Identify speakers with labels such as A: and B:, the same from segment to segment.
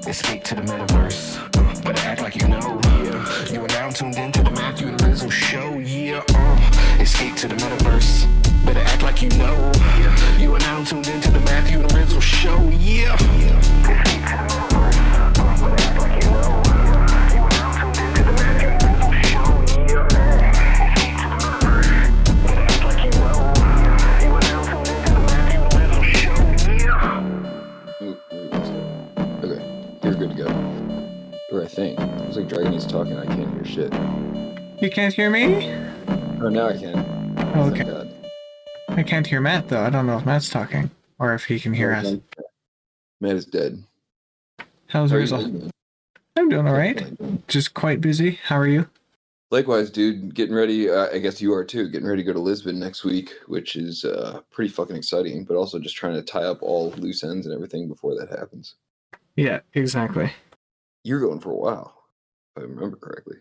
A: Escape to the metaverse. Better act like you know. Yeah. You are now tuned into the Matthew Rizzle show. Yeah. Escape to the metaverse. Better act like you know. Yeah. You are now tuned into the Matthew Rizzle show. Yeah. Escape to the metaverse. Better act like you know. You are now tuned into the Matthew Rizzle show. Yeah. Escape to the metaverse. Better act like you know. You are now tuned into the Matthew Rizzle show. Yeah.
B: Okay, you're good to go. Or I think. It's like Dragon is talking, I can't hear shit.
C: You can't hear me?
B: Oh, now I can.
C: Oh,
B: Thank
C: okay.
B: God.
C: I can't hear Matt, though. I don't know if Matt's talking or if he can hear us.
B: Matt is dead.
C: How's
B: How are you
C: Rizzle?
B: doing?
C: I'm doing all right. Just quite busy. How are you?
B: Likewise, dude. Getting ready. I guess you are too. Getting ready to go to Lisbon next week, which is pretty fucking exciting. But also just trying to tie up all loose ends and everything before that happens.
C: Yeah, exactly.
B: You're going for a while, if I remember correctly.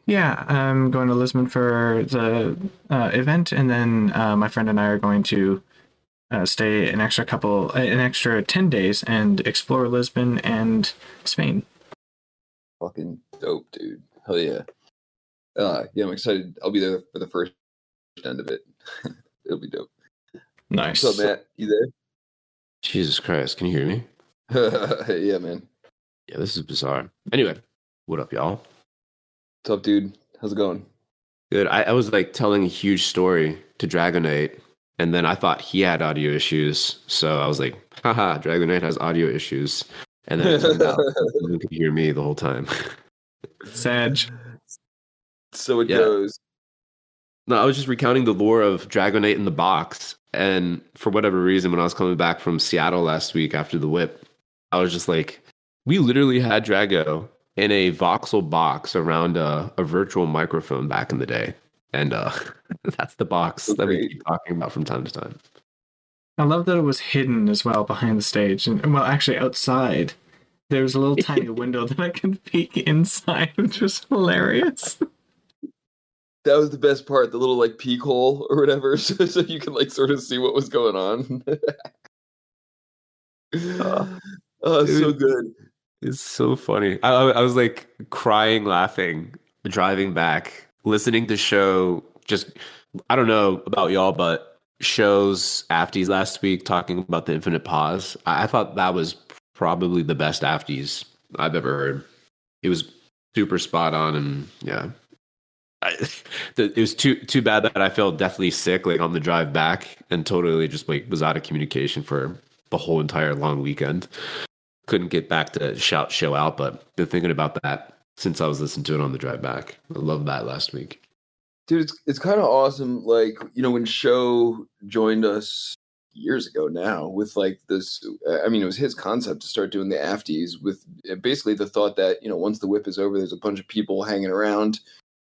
C: Yeah, I'm going to Lisbon for the event, and then my friend and I are going to stay an extra 10 days and explore Lisbon and Spain.
B: Fucking dope, dude. Hell yeah. Yeah, I'm excited. I'll be there for the first end of it. It'll be dope.
C: Nice.
B: What's up, Matt? You there?
D: Jesus Christ, can you hear me?
B: Yeah, man.
D: Yeah, this is bizarre. Anyway, what up, y'all?
B: What's up, dude? How's it going?
D: Good. I was like telling a huge story to Dragonite, and then I thought he had audio issues. So I was like, haha, Dragonite has audio issues. And then it turned out you could hear me the whole time.
C: Sag.
B: So it
D: Yeah.
B: goes.
D: No, I was just recounting the lore of Dragonite in the box. And for whatever reason, when I was coming back from Seattle last week after the whip, I was just like, we literally had Drago in a voxel box around a virtual microphone back in the day. And that's the box that we keep talking about from time to time.
C: I love that it was hidden as well behind the stage. And well, actually outside, there was a little tiny window that I could peek inside, which was hilarious.
B: That was the best part, the little like peek hole or whatever, so you could like sort of see what was going on. Oh, so good.
D: It's so funny. I was like crying, laughing, driving back, listening to show. Just, I don't know about y'all, but shows Afties last week talking about the infinite pause. I thought that was probably the best Afties I've ever heard. It was super spot on, and yeah. It was too bad that I felt deathly sick like on the drive back and totally just like was out of communication for the whole entire long weekend. Couldn't get back to show out, but been thinking about that since I was listening to it on the drive back. I love that last week.
B: Dude, it's kind of awesome. Like, you know, when Show joined us years ago now with like this, I mean, it was his concept to start doing the Afties with basically the thought that, you know, once the whip is over, there's a bunch of people hanging around.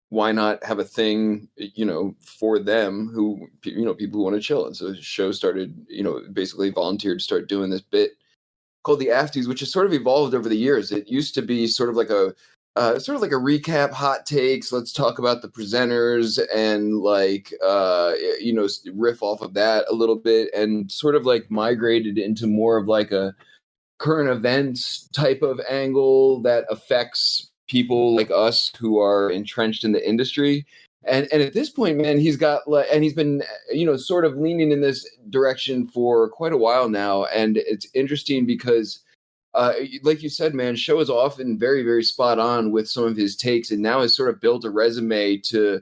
B: Why not have a thing, you know, for them who, you know, people who want to chill. And so the Show started, you know, basically volunteered to start doing this bit called the Afties, which has sort of evolved over the years. It used to be sort of like a recap, hot takes. Let's talk about the presenters and like, you know, riff off of that a little bit, and sort of like migrated into more of like a current events type of angle that affects people like us who are entrenched in the industry. And at this point, man, he's been, you know, sort of leaning in this direction for quite a while now. And it's interesting because, like you said, man, Show is often very, very spot on with some of his takes, and now has sort of built a resume to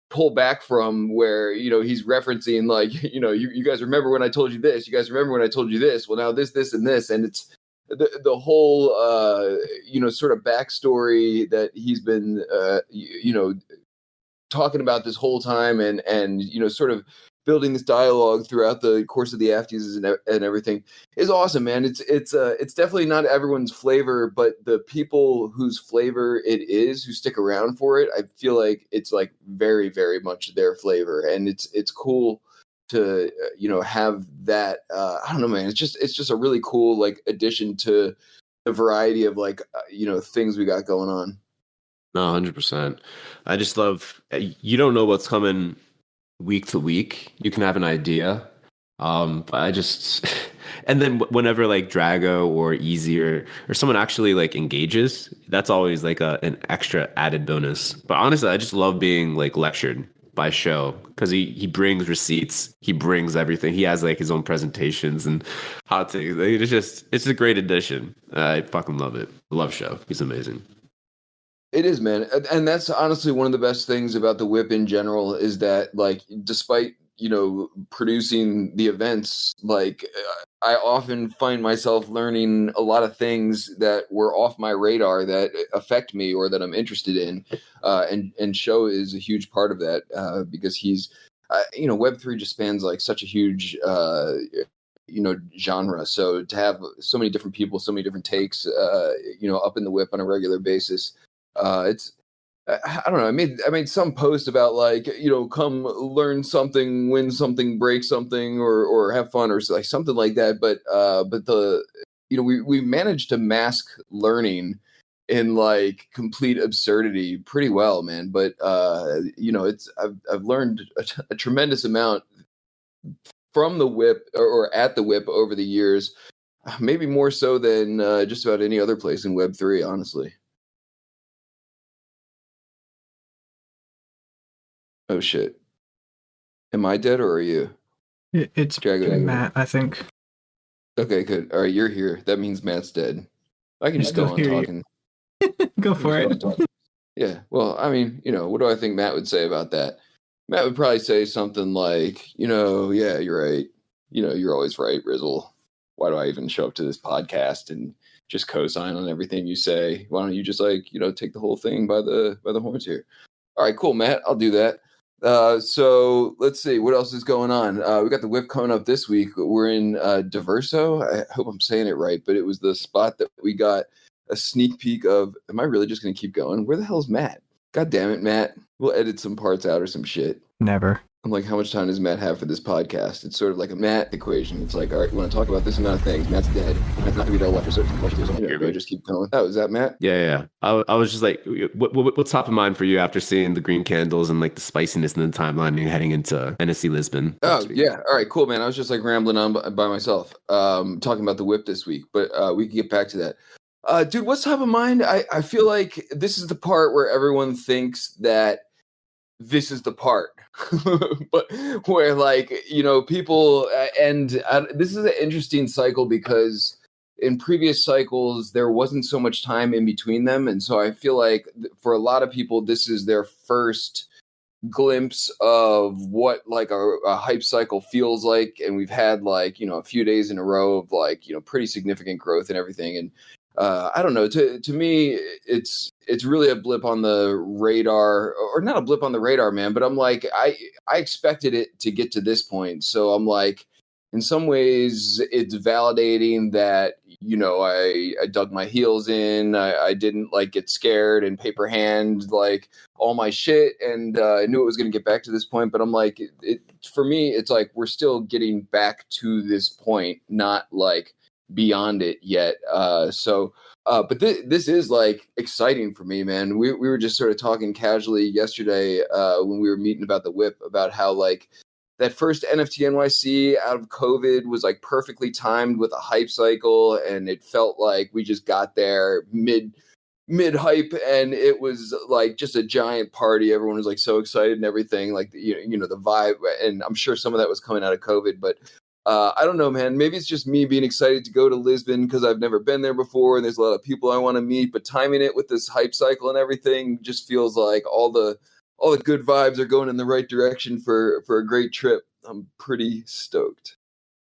B: pull back from, where, you know, he's referencing like, you know, you guys remember when I told you this? You guys remember when I told you this? Well, now this, and this. And it's the whole, you know, sort of backstory that he's been, you know, talking about this whole time, and you know, sort of building this dialogue throughout the course of the Afties and everything is awesome, man. It's definitely not everyone's flavor, but the people whose flavor it is, who stick around for it, I feel like it's like very, very much their flavor, and it's cool to you know, have that. I don't know, man. It's just a really cool like addition to the variety of like you know, things we got going on.
D: No, 100%. I just love, you don't know what's coming week to week. You can have an idea, But I just, and then whenever like Drago or Easy or someone actually like engages, that's always like an extra added bonus. But honestly, I just love being like lectured by Show because he brings receipts, he brings everything. He has like his own presentations and hot takes. Like, it's a great addition. I fucking love it. I love Show. He's amazing.
B: It is, man. And that's honestly one of the best things about the Whip in general is that, like, despite, producing the events, like, I often find myself learning a lot of things that were off my radar that affect me or that I'm interested in. And Show is a huge part of that because he's, Web3 just spans like such a huge, genre. So to have so many different people, so many different takes, up in the Whip on a regular basis, it's I don't know. I made some post about like come learn something, win something, break something, or have fun or like something like that. But the we managed to mask learning in like complete absurdity pretty well, man. But it's I've learned a tremendous amount from the Whip or at the Whip over the years, maybe more so than just about any other place in Web3, honestly. Oh shit! Am I dead or are you?
C: It's
B: Drago.
C: Matt, I think.
B: Okay, good. All right, you're here. That means Matt's dead. I can just go on talking.
C: Go for it.
B: Yeah. Well, I mean, what do I think Matt would say about that? Matt would probably say something like, yeah, you're right. You're always right, Rizzle. Why do I even show up to this podcast and just co-sign on everything you say? Why don't you just like, take the whole thing by the horns here? All right, cool, Matt. I'll do that. So let's see what else is going on. We got the Whip coming up this week. We're in DVERSO. I hope I'm saying it right, but it was the spot that we got a sneak peek of. Am I really just going to keep going? Where the hell's Matt? God damn it, Matt. We'll edit some parts out or some shit.
C: Never.
B: I'm like, how much time does Matt have for this podcast? It's sort of like a Matt equation. It's like, all right, you want to talk about this amount of things. Matt's dead. Matt's not going to be there after certain go just keep going. Oh, is that Matt?
D: Yeah. I was just like, what's top of mind for you after seeing the green candles and like the spiciness in the timeline and heading into NSC Lisbon?
B: Oh, yeah. All right, cool, man. I was just like rambling on by myself, talking about the Whip this week, but we can get back to that. Dude, what's top of mind? I feel like this is the part where everyone thinks that this is the part, but where like, people this is an interesting cycle because in previous cycles, there wasn't so much time in between them. And so I feel like for a lot of people, this is their first glimpse of what like a hype cycle feels like. And we've had like, a few days in a row of like, pretty significant growth and everything. And I don't know. To me, it's really a blip on the radar, or not a blip on the radar, man. But I'm like, I expected it to get to this point, so I'm like, in some ways, it's validating that I dug my heels in. I didn't like get scared and paper hand like all my shit, and I knew it was going to get back to this point. But I'm like, for me, it's like we're still getting back to this point, not like beyond it yet. But this is like exciting for me, man. We were just sort of talking casually yesterday when we were meeting about the Whip, about how like that first NFT NYC out of COVID was like perfectly timed with a hype cycle, and it felt like we just got there mid hype, and it was like just a giant party. Everyone was like so excited and everything, like the vibe, and I'm sure some of that was coming out of COVID, but I don't know, man. Maybe it's just me being excited to go to Lisbon because I've never been there before, and there's a lot of people I want to meet. But timing it with this hype cycle and everything just feels like all the good vibes are going in the right direction for a great trip. I'm pretty stoked.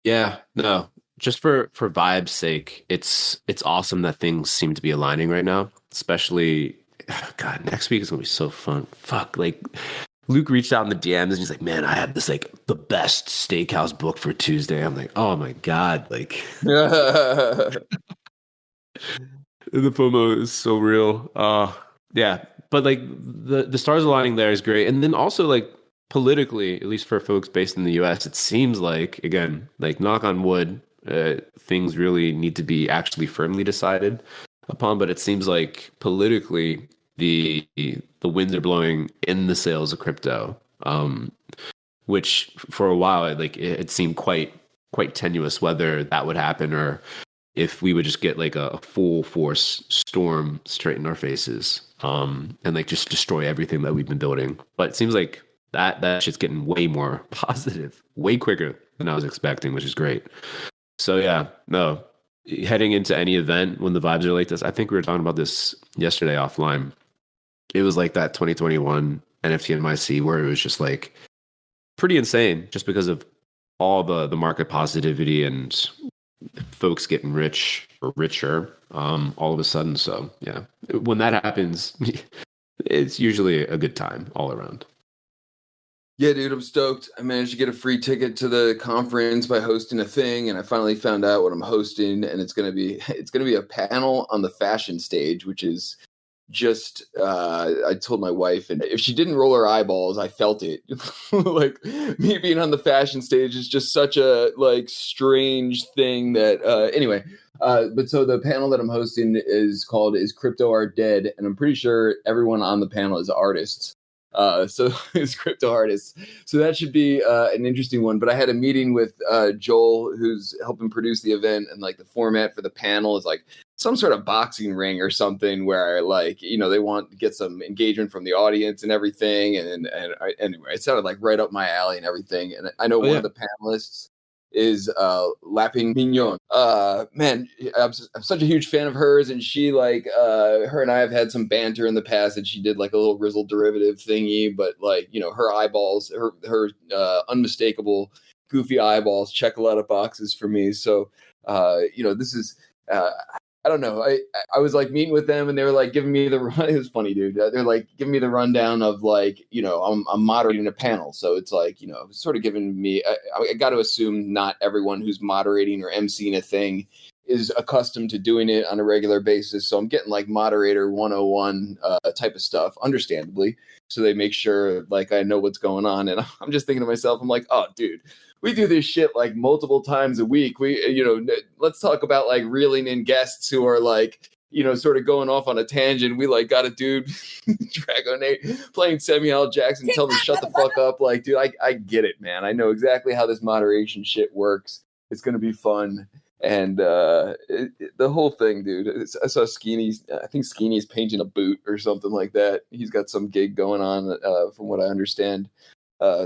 D: Yeah, no, just for vibes' sake, it's awesome that things seem to be aligning right now. Especially, God, next week is gonna be so fun. Fuck, like. Luke reached out in the DMs and he's like, man, I have this like the best steakhouse book for Tuesday. I'm like, oh my God. Like the FOMO is so real. Yeah. But like the stars aligning there is great. And then also like politically, at least for folks based in the US, it seems like, again, like knock on wood, things really need to be actually firmly decided upon. But it seems like politically, the winds are blowing in the sales of crypto, which for a while it seemed quite quite tenuous whether that would happen or if we would just get like a full force storm straight in our faces, and like just destroy everything that we've been building. But it seems like that shit's getting way more positive, way quicker than I was expecting, which is great. So yeah, no, heading into any event when the vibes are like this, I think we were talking about this yesterday offline. It was like that 2021 NFT NYC where it was just like pretty insane just because of all the market positivity and folks getting rich or richer all of a sudden. So yeah, when that happens, it's usually a good time all around.
B: Yeah, dude, I'm stoked. I managed to get a free ticket to the conference by hosting a thing, and I finally found out what I'm hosting, and it's gonna be a panel on the fashion stage, which is just I told my wife, and if she didn't roll her eyeballs, I felt it. Like me being on the fashion stage is just such a like strange thing that anyway. But so the panel that I'm hosting is called "Is Crypto Art Dead?" and I'm pretty sure everyone on the panel is artists. So it's crypto artists. So that should be an interesting one. But I had a meeting with Joel, who's helping produce the event, and like the format for the panel is like some sort of boxing ring or something where like, you know, they want to get some engagement from the audience and everything. And anyway, it sounded like right up my alley and everything. And I know one of the panelists is Lapin Mignon. Man, I'm such a huge fan of hers, and she like her and I have had some banter in the past, and she did like a little Rizzle derivative thingy, but like, you know, her eyeballs, her unmistakable goofy eyeballs check a lot of boxes for me. So you know, this is I don't know. I was like meeting with them, and they were like giving me the run. It was funny, dude. They're like giving me the rundown of like, you know, I'm moderating a panel, so it's like, you know, sort of giving me. I got to assume not everyone who's moderating or emceeing a thing is accustomed to doing it on a regular basis. So I'm getting like moderator 101 type of stuff, understandably. So they make sure like I know what's going on, and I'm just thinking to myself, I'm like, oh, dude. We do this shit like multiple times a week. We, you know, let's talk about like reeling in guests who are like, you know, sort of going off on a tangent. We like got a dude, Dragonate, playing Samuel Jackson, tell me shut the fuck up. Like, dude, I get it, man. I know exactly how this moderation shit works. It's gonna be fun, and the whole thing, dude. I saw Skeeny's. I think Skeeny's painting a boot or something like that. He's got some gig going on, from what I understand.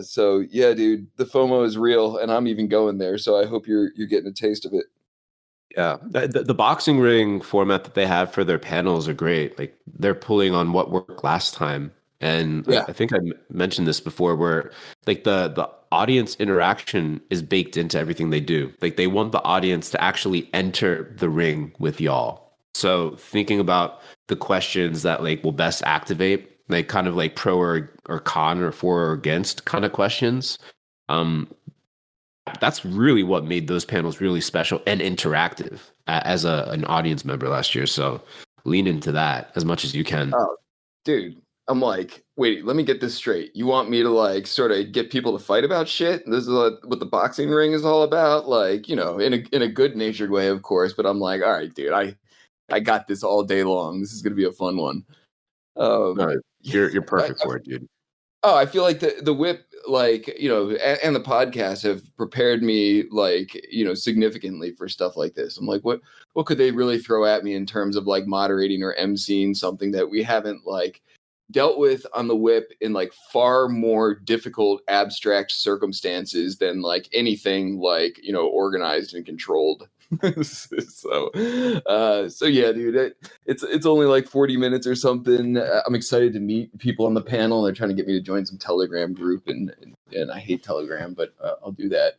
B: So yeah, dude, the FOMO is real, and I'm even going there. So I hope you're getting a taste of it.
D: Yeah, the boxing ring format that they have for their panels are great. Like they're pulling on what worked last time, and
B: yeah.
D: I think I mentioned this before, where like the audience interaction is baked into everything they do. Like they want the audience to actually enter the ring with y'all. So thinking about the questions that like will best activate, like kind of like pro or con or for or against kind of questions. That's really what made those panels really special and interactive as an audience member last year. So lean into that as much as you can.
B: Oh, dude, I'm like, wait, let me get this straight. You want me to like sort of get people to fight about shit? This is what the boxing ring is all about. Like, you know, in a good natured way, of course. But I'm like, all right, dude, I got this all day long. This is gonna be a fun one.
D: No, you're perfect for it, dude.
B: Oh, I feel like the whip, like, you know, and the podcast have prepared me, like, you know, significantly for stuff like this. I'm like, what could they really throw at me in terms of like moderating or emceeing something that we haven't like dealt with on the whip in like far more difficult abstract circumstances than like anything like, you know, organized and controlled. so yeah, dude, it's only like 40 minutes or something. I'm excited to meet people on the panel. They're trying to get me to join some Telegram group, and I hate Telegram, but I'll do that.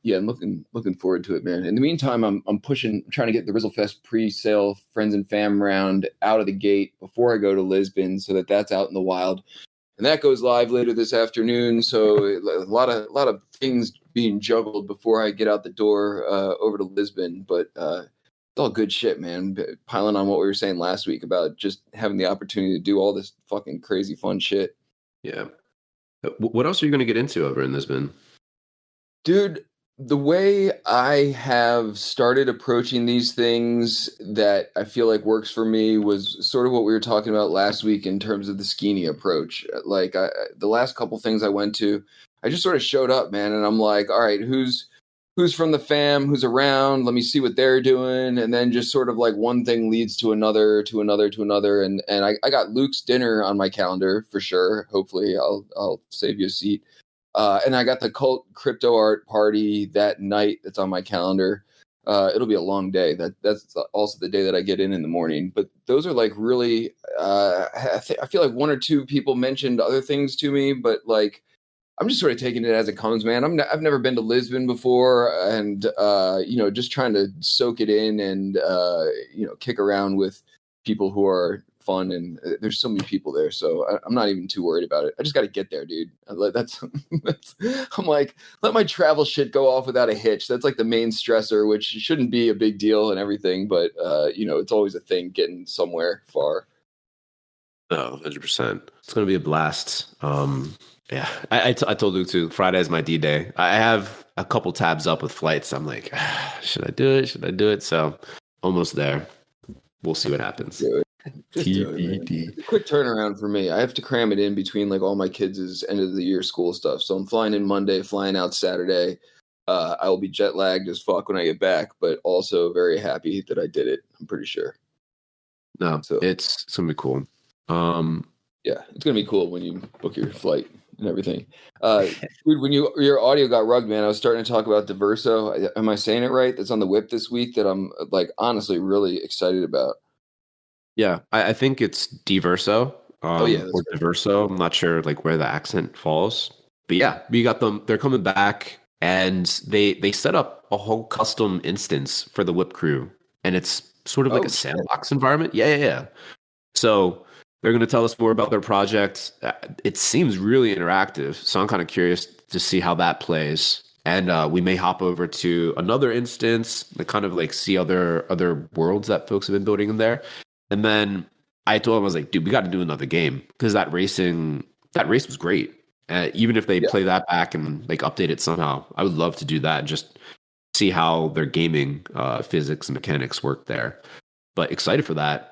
B: Yeah, I'm looking forward to it, man. In the meantime, I'm trying to get the Rizzlefest pre-sale friends and fam round out of the gate before I go to Lisbon, so that's out in the wild. And that goes live later this afternoon. So a lot of things being juggled before I get out the door over to Lisbon. But it's all good shit, man. Piling on what we were saying last week about just having the opportunity to do all this fucking crazy fun shit.
D: Yeah. What else are you going to get into over in Lisbon?
B: Dude, the way I have started approaching these things that I feel like works for me was sort of what we were talking about last week in terms of the Skeeny approach. Like the last couple things I went to, I just sort of showed up, man, and I'm like, all right, who's who's from the fam, who's around. Let me see what they're doing, and then just sort of like one thing leads to another, to another, to another. And I got Luke's dinner on my calendar for sure. Hopefully, I'll save you a seat. And I got the cult crypto art party that night. That's on my calendar. It'll be a long day. That's also the day that I get in the morning. But those are like really. I feel like one or two people mentioned other things to me, but like. I'm just sort of taking it as it comes, man. I've never been to Lisbon before, and just trying to soak it in and kick around with people who are fun. And there's so many people there, so I'm not even too worried about it. I just got to get there, dude. That's I'm like, let my travel shit go off without a hitch. That's like the main stressor, which shouldn't be a big deal and everything, but it's always a thing getting somewhere far.
D: No, 100%. It's gonna be a blast. Yeah, I told Luke too. Friday is my D day. I have a couple tabs up with flights. I'm like, should I do it? Should I do it? So almost there. We'll see what happens.
B: TBD. Quick turnaround for me. I have to cram it in between like all my kids' end of the year school stuff. So I'm flying in Monday, flying out Saturday. I will be jet lagged as fuck when I get back, but also very happy that I did it. I'm pretty sure.
D: No, so it's gonna be cool.
B: Yeah, it's gonna be cool when you book your flight and everything. Dude, when your audio got rugged, man, I was starting to talk about DVERSO. Am I saying it right? That's on the whip this week that I'm like honestly really excited about.
D: Yeah, I think it's DVERSO. Or DVERSO. I'm not sure like where the accent falls, but yeah, we got them. They're coming back, and they set up a whole custom instance for the whip crew, and it's sort of like a sandbox environment. Yeah. So. They're going to tell us more about their project. It seems really interactive, so I'm kind of curious to see how that plays. And we may hop over to another instance to kind of like see other worlds that folks have been building in there. And then I told him, I was like, dude, we got to do another game because that race was great. Even if they play that back and like update it somehow, I would love to do that and just see how their gaming physics and mechanics work there. But excited for that.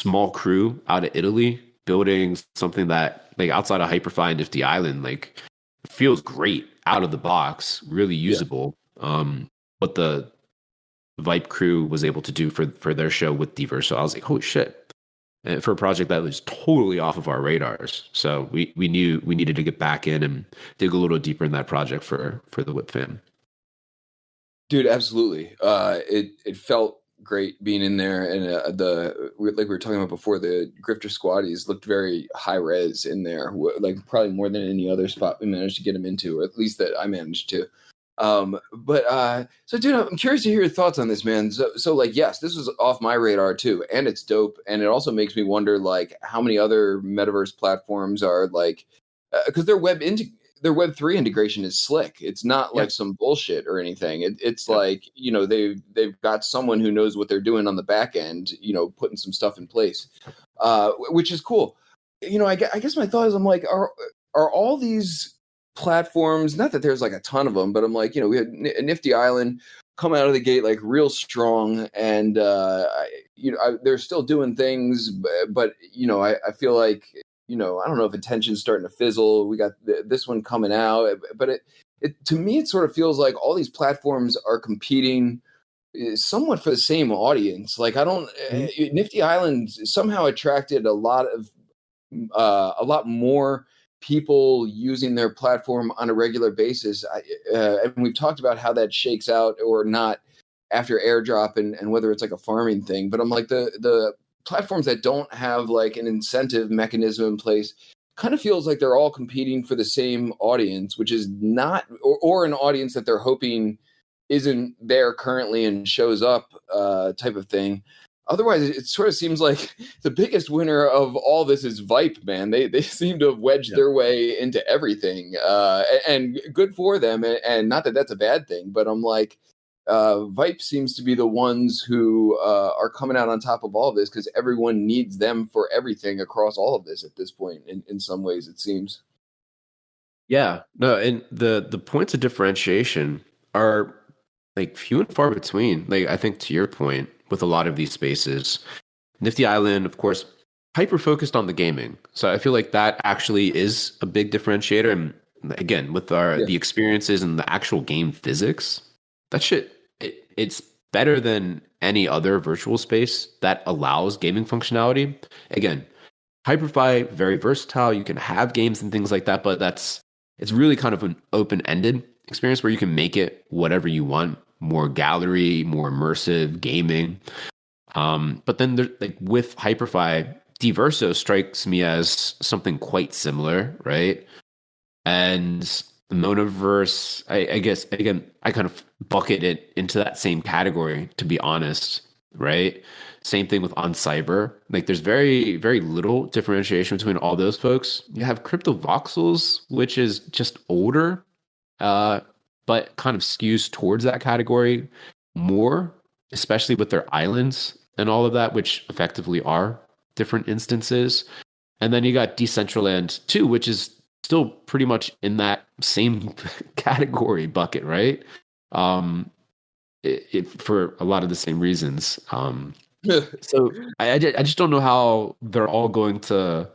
D: Small crew out of Italy building something that like outside of Hyperfy and Nifty Island like feels great out of the box, really usable. What the Vipe crew was able to do for their show with DVERSO, I was like, holy shit. And for a project that was totally off of our radars. So we knew we needed to get back in and dig a little deeper in that project for the Whip fan.
B: Dude, absolutely. It felt great being in there, and like we were talking about before, the Grifter Squaddies looked very high res in there, like probably more than any other spot we managed to get them into, or at least that I managed to. So dude, I'm curious to hear your thoughts on this, man. So like, yes, this was off my radar too, and it's dope, and it also makes me wonder like how many other metaverse platforms are like, because their Web3 integration is slick. It's not like some bullshit or anything. It's like, they've got someone who knows what they're doing on the back end, putting some stuff in place, which is cool. I guess my thought is, I'm like, are all these platforms, not that there's like a ton of them, but I'm like, we had Nifty Island come out of the gate like real strong, and they're still doing things, but I feel like, I don't know if attention's starting to fizzle. We got this one coming out, but it to me, it sort of feels like all these platforms are competing somewhat for the same audience. Like Nifty Island somehow attracted a lot more people using their platform on a regular basis. And we've talked about how that shakes out or not after airdrop and whether it's like a farming thing. But I'm like the platforms that don't have like an incentive mechanism in place kind of feels like they're all competing for the same audience, which is not, or an audience that they're hoping isn't there currently and shows up type of thing. Otherwise, it sort of seems like the biggest winner of all this is Vipe, man. They seem to have wedged their way into everything, and good for them. And not that that's a bad thing, but I'm like, Vipe seems to be the ones who are coming out on top of all of this because everyone needs them for everything across all of this at this point. In some ways, it seems.
D: Yeah, no, and the points of differentiation are like few and far between. Like I think to your point, with a lot of these spaces, Nifty Island, of course, hyper focused on the gaming. So I feel like that actually is a big differentiator. And again, with the experiences and the actual game physics, that shit, it's better than any other virtual space that allows gaming functionality. Again, Hyperfi, very versatile. You can have games and things like that, but it's really kind of an open-ended experience where you can make it whatever you want, more gallery, more immersive gaming. But then like with Hyperfi, DVERSO strikes me as something quite similar, right? And the Monoverse, I guess, again, I kind of bucket it into that same category, to be honest, right? Same thing with On Cyber. Like, there's very, very little differentiation between all those folks. You have Crypto Voxels, which is just older, but kind of skews towards that category more, especially with their islands and all of that, which effectively are different instances. And then you got Decentraland 2, which is still pretty much in that same category bucket, right? For a lot of the same reasons. So I just don't know how they're all going to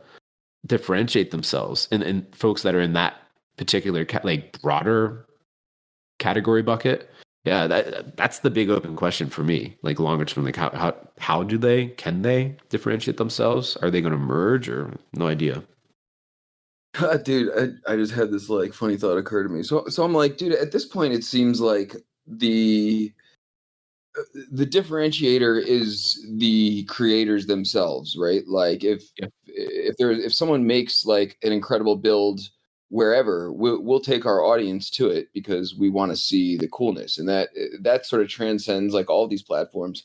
D: differentiate themselves, and folks that are in that particular like broader category bucket. Yeah, that's the big open question for me. Like longer term, like how can they differentiate themselves? Are they going to merge, or no idea?
B: Dude, I just had this like funny thought occur to me. So I'm like, dude, at this point, it seems like the differentiator is the creators themselves, right? Like if someone makes like an incredible build wherever, we'll take our audience to it because we want to see the coolness, and that sort of transcends like all these platforms.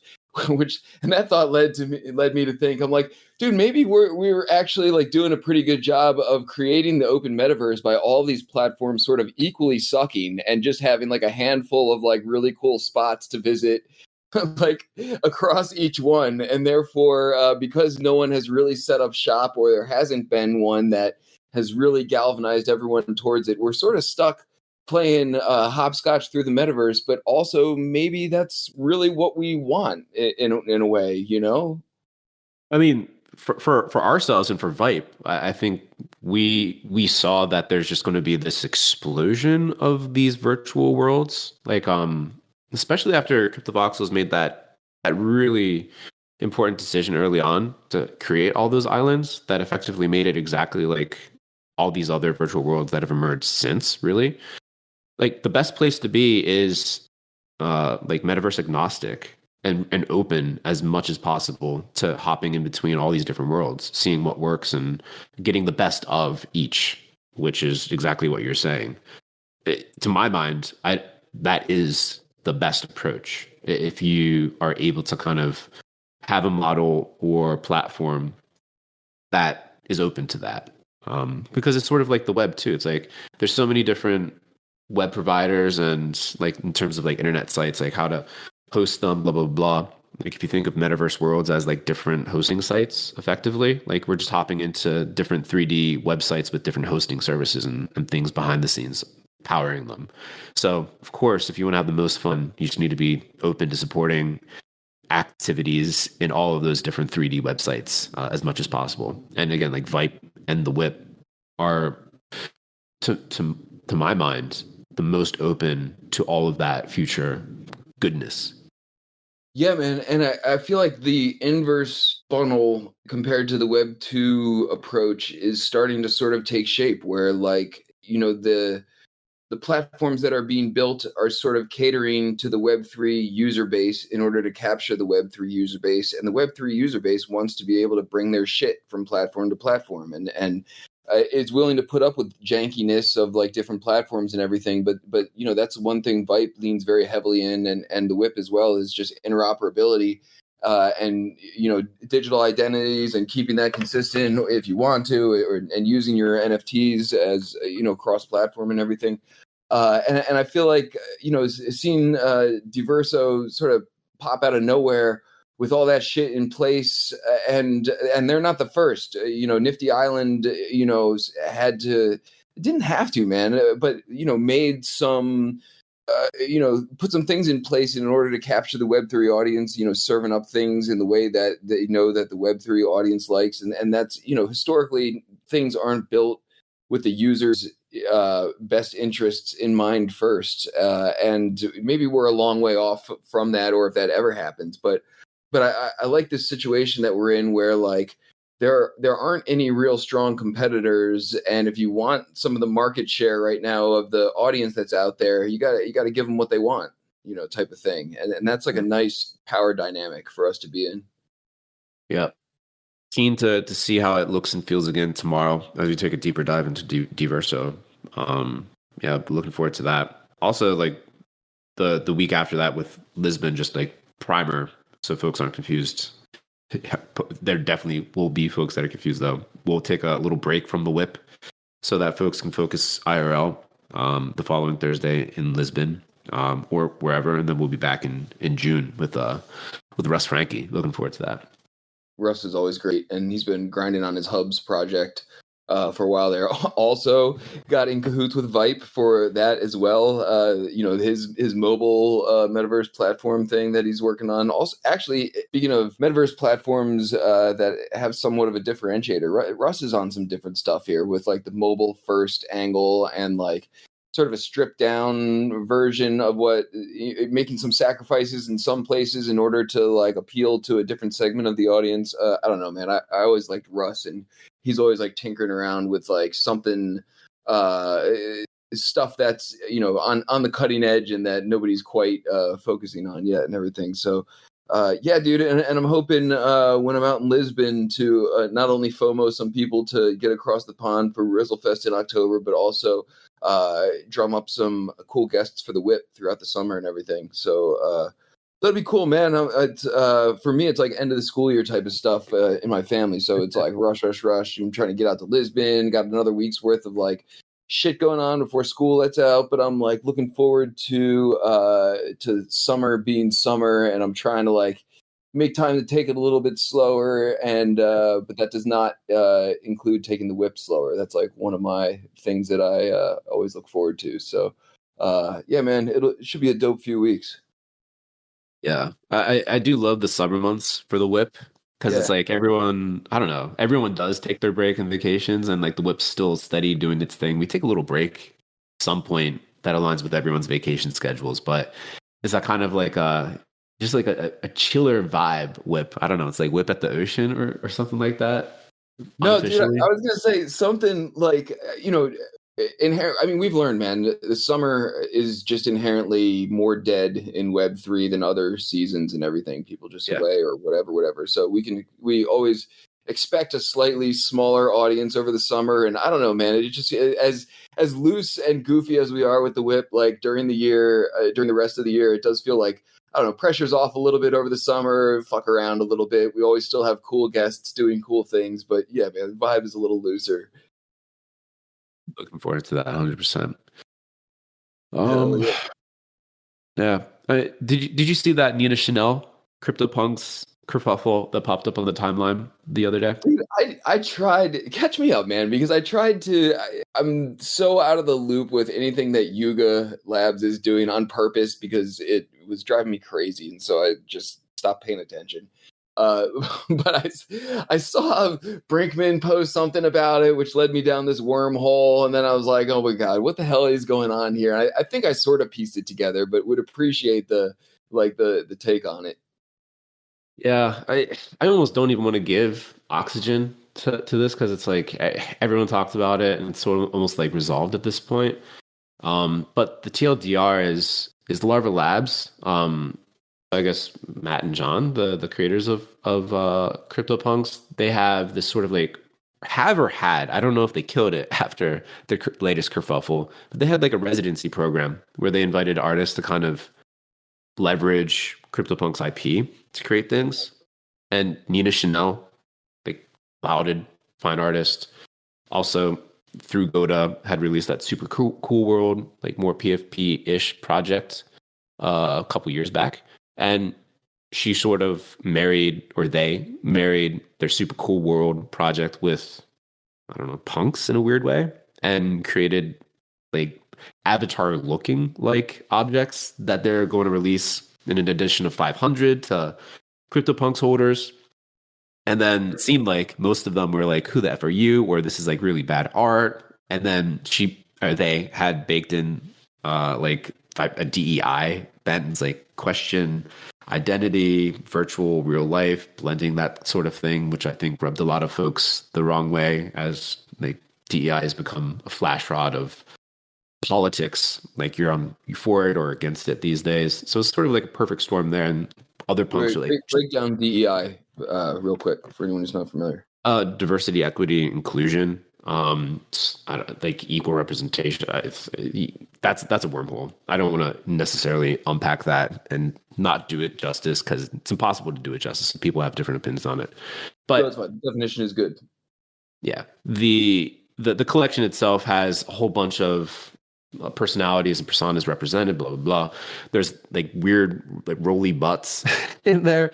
B: And that thought led me to think, I'm like, dude, maybe we were actually like doing a pretty good job of creating the open metaverse by all these platforms sort of equally sucking and just having like a handful of like really cool spots to visit like across each one. And therefore, because no one has really set up shop, or there hasn't been one that has really galvanized everyone towards it, we're sort of stuck playing hopscotch through the metaverse. But also maybe that's really what we want in a way, you know?
D: I mean, for ourselves and for Vipe, I think we saw that there's just going to be this explosion of these virtual worlds, like especially after CryptoVoxels made that really important decision early on to create all those islands that effectively made it exactly like all these other virtual worlds that have emerged since. Really, like the best place to be is like metaverse agnostic and open as much as possible to hopping in between all these different worlds, seeing what works and getting the best of each, which is exactly what you're saying. To my mind, that is the best approach. If you are able to kind of have a model or platform that is open to that. Because it's sort of like the web too. It's like there's so many different web providers, and like in terms of like internet sites, like how to host them, blah blah blah. Like if you think of metaverse worlds as like different hosting sites, effectively, like we're just hopping into different 3D websites with different hosting services and things behind the scenes powering them. So of course, if you want to have the most fun, you just need to be open to supporting activities in all of those different 3D websites as much as possible. And again, like Vipe and the Whip are, to my mind, the most open to all of that future goodness.
B: Yeah, man. And I feel like the inverse funnel compared to the Web 2 approach is starting to sort of take shape, where like, you know, the platforms that are being built are sort of catering to the Web3 user base in order to capture the Web3 user base. And the Web3 user base wants to be able to bring their shit from platform to platform, and is willing to put up with jankiness of like different platforms and everything. But you know, that's one thing Vipe leans very heavily in, and the Whip as well, is just interoperability. And you know, digital identities and keeping that consistent if you want to, and using your NFTs as, you know, cross-platform and everything. And I feel like, you know, seeing DVERSO sort of pop out of nowhere with all that shit in place, and they're not the first. You know, Nifty Island, you know, didn't have to, man, but you know, made some. You know, put some things in place in order to capture the Web3 audience, you know, serving up things in the way that they know that the Web3 audience likes. And that's, you know, historically things aren't built with the users best interests in mind first, and maybe we're a long way off from that, or if that ever happens. But I like this situation that we're in, where like there aren't any real strong competitors, and if you want some of the market share right now of the audience that's out there, you gotta give them what they want, type of thing, and that's like a nice power dynamic for us to be in.
D: Yeah. Keen to see how it looks and feels again tomorrow as we take a deeper dive into DVERSO. Yeah, looking forward to that. Also, like the week after that with Lisbon, just like primer, so folks aren't confused. There definitely will be folks that are confused, though. We'll take a little break from the whip so that folks can focus IRL the following Thursday in Lisbon or wherever, and then we'll be back in June with Russ Frankie. Looking forward to that.
B: Russ is always great, and he's been grinding on his Hubs project for a while there. Also got in cahoots with Vipe for that as well. His mobile Metaverse platform thing that he's working on. Also, actually, speaking of Metaverse platforms that have somewhat of a differentiator, Russ is on some different stuff here with like the mobile first angle and like sort of a stripped down version of making some sacrifices in some places in order to like appeal to a different segment of the audience. I don't know, man. I always liked Russ, and he's always like tinkering around with like something, stuff that's, on the cutting edge and that nobody's quite focusing on yet and everything. So, yeah, dude. And I'm hoping when I'm out in Lisbon to not only FOMO some people to get across the pond for Rizzle Fest in October, but also drum up some cool guests for the whip throughout the summer and everything. So that'd be cool, man. For me, it's like end of the school year type of stuff in my family. So it's like rush. I'm trying to get out to Lisbon. Got another week's worth of like shit going on before school lets out. But I'm like looking forward to summer being summer, and I'm trying to like make time to take it a little bit slower, and but that does not include taking the whip slower. That's like one of my things that I always look forward to. So yeah, man, it should be a dope few weeks.
D: Yeah, I do love the summer months for the whip because it's like everyone does take their break and vacations, and like the whip's still steady doing its thing. We take a little break at some point that aligns with everyone's vacation schedules, but it's that kind of like just like a chiller vibe whip. I don't know. It's like whip at the ocean or something like that.
B: No, dude, I was going to say something like, inherent. I mean, we've learned, man, the summer is just inherently more dead in Web3 than other seasons and everything. People just away or whatever. So we always expect a slightly smaller audience over the summer. And I don't know, man, it just as loose and goofy as we are with the whip, like during the year, during the rest of the year, it does feel like, I don't know, pressure's off a little bit over the summer, fuck around a little bit. We always still have cool guests doing cool things, but yeah, man, the vibe is a little looser.
D: Looking forward to that 100%. Yeah. Did you see that Nina Chanel CryptoPunks kerfuffle that popped up on the timeline the other day?
B: Dude, I tried, catch me up, man, because I'm so out of the loop with anything that Yuga Labs is doing on purpose because it was driving me crazy, and so I just stopped paying attention. But I saw Brinkman post something about it, which led me down this wormhole, and then I was like, oh my god, what the hell is going on here? I think I sort of pieced it together, but would appreciate the take on it.
D: Yeah, I almost don't even want to give oxygen to this because it's like everyone talks about it and it's sort of almost like resolved at this point. But the TLDR is Larva Labs. I guess Matt and John, the creators of CryptoPunks, they have this sort of like had. I don't know if they killed it after their latest kerfuffle, but they had like a residency program where they invited artists to kind of leverage CryptoPunks IP to create things. And Nina Chanel, like lauded fine artist, also through Goda had released that super cool world, like more PFP-ish project a couple years back. And she sort of they married their super cool world project with, I don't know, punks in a weird way, and created like avatar looking like objects that they're going to release in an edition of 500 to CryptoPunks holders. And then it seemed like most of them were like, who the F are you? Or this is like really bad art. And then she or they had baked in like a DEI bent, like question identity, virtual, real life, blending that sort of thing, which I think rubbed a lot of folks the wrong way, as like DEI has become a flash rod of politics. Like you're for it or against it these days. So it's sort of like a perfect storm there. And other punks are like
B: break down DEI real quick for anyone who's not familiar.
D: Diversity, equity, inclusion. Like equal representation. That's a wormhole. I don't want to necessarily unpack that and not do it justice, because it's impossible to do it justice. People have different opinions on it. But
B: that's fine. The definition is good.
D: Yeah, the collection itself has a whole bunch of personalities and personas represented. Blah blah blah. There's like weird like roly butts in there.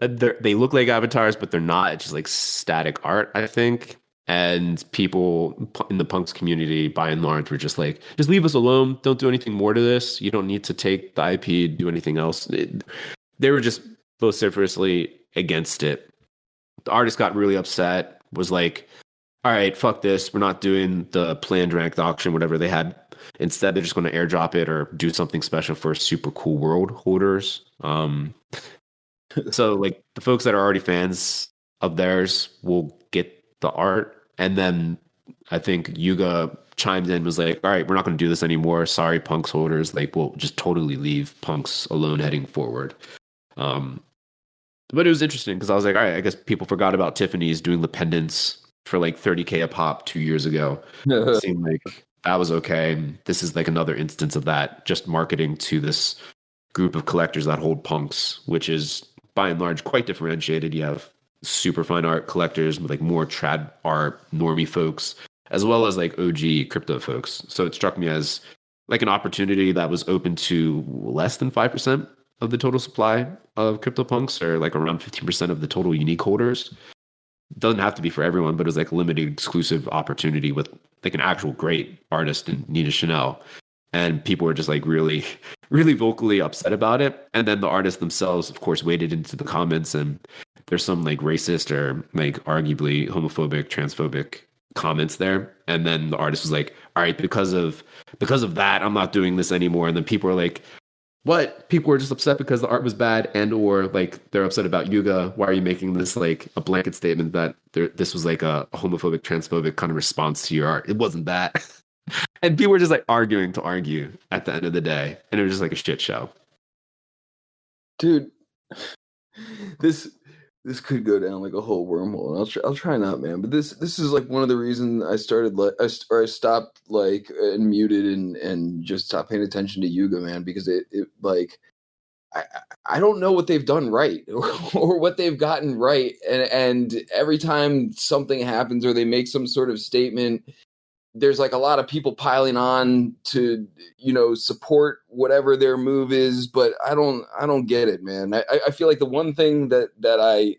D: They look like avatars, but they're not. It's just like static art, I think. And people in the punks community, by and large, were just like, just leave us alone. Don't do anything more to this. You don't need to take the IP, do anything else. They were just vociferously against it. The artist got really upset, was like, all right, fuck this. We're not doing the planned ranked auction, whatever they had. Instead, they're just going to airdrop it or do something special for super cool world holders. So like the folks that are already fans of theirs will get the art. And then I think Yuga chimed in, was like, all right, we're not going to do this anymore. Sorry, punks holders. Like, we'll just totally leave punks alone heading forward. But it was interesting because I was like, all right, I guess people forgot about Tiffany's doing the pendants for like 30K a pop 2 years ago. It seemed like that was okay. And this is like another instance of that, just marketing to this group of collectors that hold punks, which is by and large quite differentiated. You have super fine art collectors with like more trad art normie folks, as well as like OG crypto folks. So it struck me as like an opportunity that was open to less than 5% of the total supply of crypto punks, or like around 15% of the total unique holders. Doesn't have to be for everyone, but it was like a limited exclusive opportunity with like an actual great artist in Nina Chanel. And people were just like really, really vocally upset about it. And then the artists themselves, of course, waded into the comments, and there's some like racist or like arguably homophobic, transphobic comments there. And then the artist was like, all right, because of that, I'm not doing this anymore. And then people were like, what? People were just upset because the art was bad, and or like they're upset about Yuga. Why are you making this like a blanket statement that this was like a homophobic, transphobic kind of response to your art? It wasn't that. And people were just like arguing to argue at the end of the day. And it was just like a shit show.
B: Dude, this could go down like a whole wormhole, and I'll try not, man. But this is like one of the reasons I started I stopped like and muted and just stopped paying attention to Yuga, man, because it like I don't know what they've done right or what they've gotten right, and every time something happens or they make some sort of statement, there's like a lot of people piling on to, you know, support whatever their move is, but I don't get it, man. I feel like the one thing that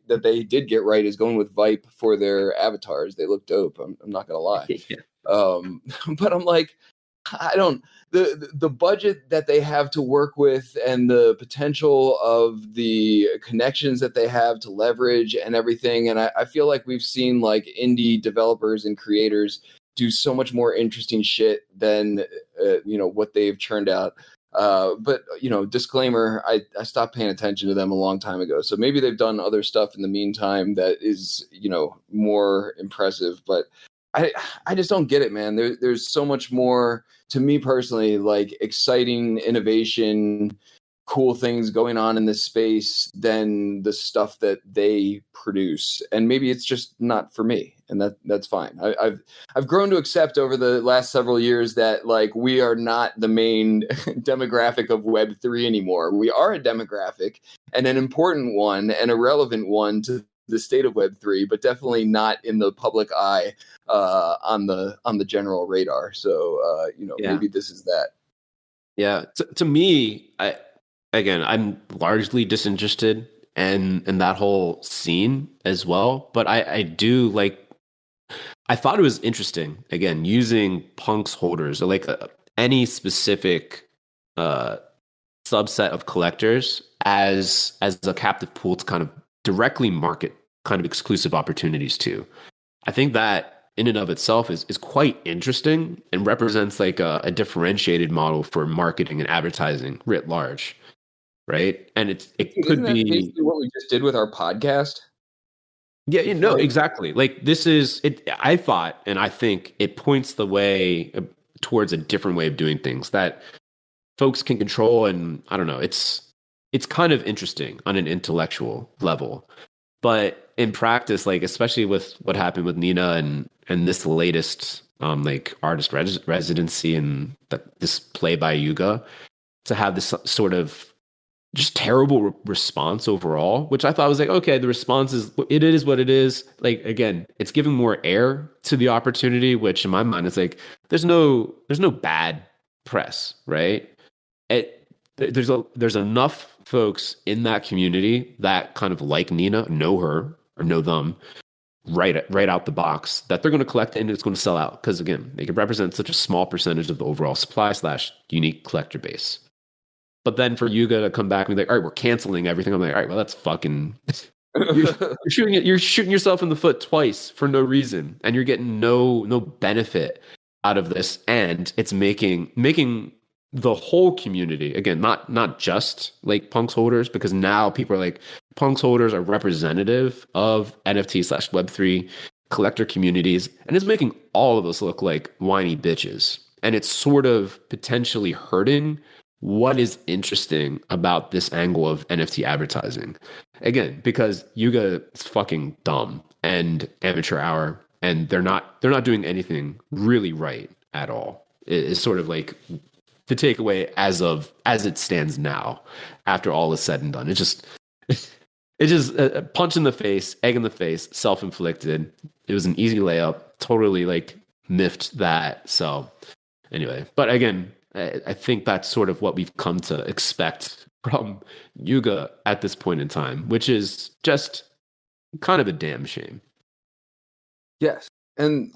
B: they did get right is going with Vipe for their avatars. They look dope. I'm not gonna lie.
D: Yeah.
B: But I'm like, the budget that they have to work with and the potential of the connections that they have to leverage and everything. And I feel like we've seen like indie developers and creators do so much more interesting shit than what they've churned out. But disclaimer, I stopped paying attention to them a long time ago. So maybe they've done other stuff in the meantime that is, more impressive. But I just don't get it, man. There's so much more, to me personally, like exciting innovation, cool things going on in this space than the stuff that they produce. And maybe it's just not for me, and that's fine. I've grown to accept over the last several years that like we are not the main demographic of Web3 anymore. We are a demographic, and an important one and a relevant one to the state of Web3, but definitely not in the public eye on the general radar. So maybe this is that.
D: Yeah, to me, I'm largely disinterested in that whole scene as well. But I do like. I thought it was interesting, again, using punks holders or like any specific subset of collectors as a captive pool to kind of directly market kind of exclusive opportunities to. I think that in and of itself is quite interesting and represents like a differentiated model for marketing and advertising writ large, right? And it could
B: Isn't that
D: be
B: basically what we just did with our podcast?
D: yeah, you know, exactly. Like this is it. I thought, and I think it points the way towards a different way of doing things that folks can control. And I don't know, it's kind of interesting on an intellectual level, but in practice, like especially with what happened with Nina and this latest like artist residency and this play by Yuga, to have this sort of just terrible response overall, which I thought was like, okay, the response is what it is. Like again, it's giving more air to the opportunity, which in my mind is like there's no bad press, right? There's enough folks in that community that kind of like Nina, know her or know them right out the box, that they're going to collect and it's going to sell out because again, they can represent such a small percentage of the overall supply / unique collector base. But then for Yuga to come back and be like, all right, we're canceling everything. I'm like, all right, well, that's fucking you're shooting yourself in the foot twice for no reason, and you're getting no benefit out of this, and it's making the whole community, again, not just like Punks holders, because now people are like, Punks holders are representative of NFT / Web3 collector communities, and it's making all of us look like whiny bitches. And it's sort of potentially hurting what is interesting about this angle of NFT advertising. Again, because Yuga is fucking dumb and amateur hour, and they're not doing anything really right at all. It's sort of like the takeaway as it stands now, after all is said and done. It's just a punch in the face, egg in the face, self-inflicted. It was an easy layup, totally like miffed that. So anyway, but again, I think that's sort of what we've come to expect from Yuga at this point in time, which is just kind of a damn shame.
B: Yes. And,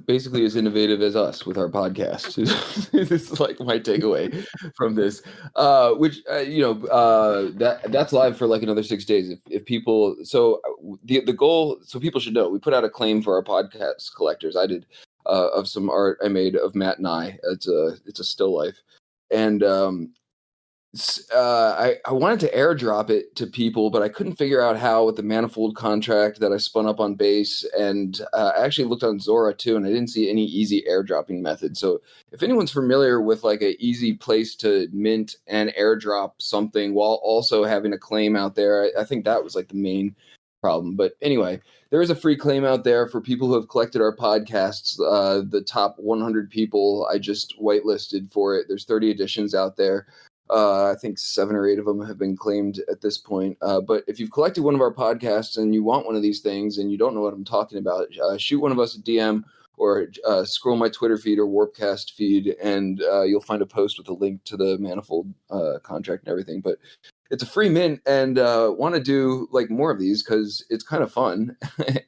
B: basically as innovative as us with our podcast. This is like my takeaway from this, which, that's live for like another 6 days. If people, so the goal, so people should know, we put out a claim for our podcast collectors. I did, of some art I made of Matt and I. It's a still life. And, I wanted to airdrop it to people, but I couldn't figure out how with the manifold contract that I spun up on Base. And I actually looked on Zora too, and I didn't see any easy airdropping method. So if anyone's familiar with like an easy place to mint and airdrop something while also having a claim out there, I think that was like the main problem. But anyway, there is a free claim out there for people who have collected our podcasts. The top 100 people, I just whitelisted for it. There's 30 editions out there. I think 7 or 8 of them have been claimed at this point. But if you've collected one of our podcasts and you want one of these things and you don't know what I'm talking about, shoot one of us a DM or scroll my Twitter feed or Warpcast feed, and you'll find a post with a link to the manifold contract and everything. But it's a free mint, and want to do like more of these because it's kind of fun.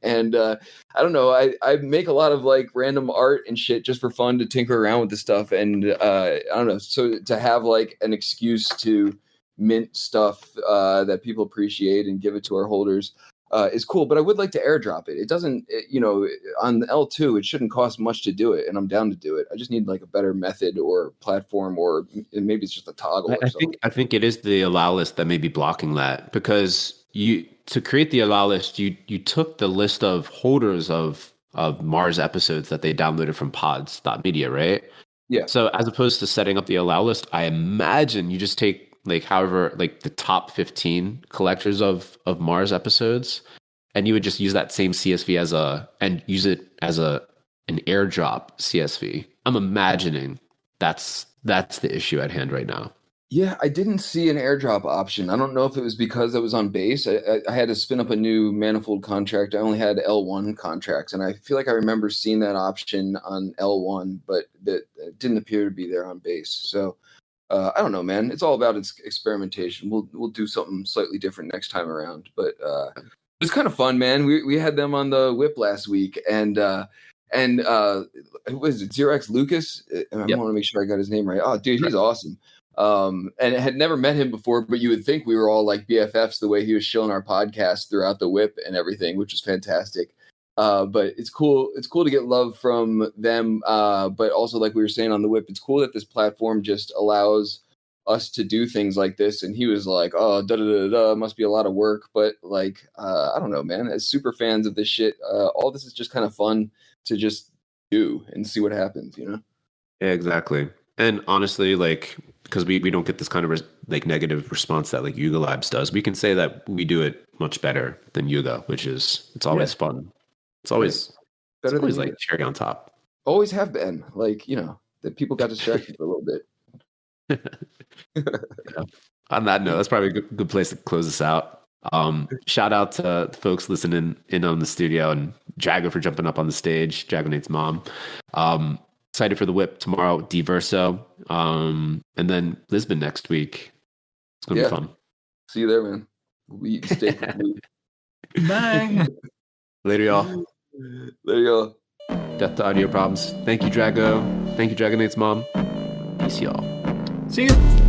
B: And I don't know, I make a lot of like random art and shit just for fun to tinker around with this stuff. And I don't know, so to have like an excuse to mint stuff that people appreciate and give it to our holders is cool. But I would like to airdrop it. It doesn't, on the L2, it shouldn't cost much to do it, and I'm down to do it. I just need like a better method or platform, or maybe it's just a toggle.
D: I think it is the allow list that may be blocking that, because to create the allow list, you took the list of holders of Mars episodes that they downloaded from pods.media, right?
B: Yeah.
D: So as opposed to setting up the allow list, I imagine you just take like however like the top 15 collectors of Mars episodes, and you would just use that same CSV and use it as an airdrop CSV. I'm imagining that's the issue at hand right now.
B: Yeah, I didn't see an airdrop option. I don't know if it was because I was on Base. I had to spin up a new manifold contract. I only had L1 contracts, and I feel like I remember seeing that option on L1, but that didn't appear to be there on Base. So I don't know, man. It's all about experimentation. We'll do something slightly different next time around. But it's kind of fun, man. We had them on the Whip last week, and who was it? Xerox Lucas. I want to make sure I got his name right. Oh, dude, he's awesome. And I had never met him before, but you would think we were all like BFFs the way he was shilling our podcast throughout the Whip and everything, which was fantastic. But it's cool. It's cool to get love from them. But also, like we were saying on the whip, it's cool that this platform just allows us to do things like this. And he was like, "Oh, must be a lot of work." But like, I don't know, man. As super fans of this shit, all this is just kind of fun to just do and see what happens. You know?
D: Yeah, exactly. And honestly, like, because we don't get this kind of like negative response that like Yuga Labs does, we can say that we do it much better than Yuga, which is it's always fun. It's always
B: Better
D: it's always
B: than
D: like
B: Yuga.
D: cherry on top.
B: Always have been. Like, you know, that people got distracted for a little bit.
D: Yeah. On that note, that's probably a good place to close this out. Shout out to the folks listening in on the studio and Jago for jumping up on the stage, Jago Nate's mom. Excited for the whip tomorrow, DVERSO, and then Lisbon next week. It's gonna be fun.
B: See you there, man. We eat steak.
C: Bye.
D: Later, y'all.
B: There you go.
D: Death to audio problems. Thank you, Drago. Thank you, Dragonate's mom. Peace, y'all.
C: See you.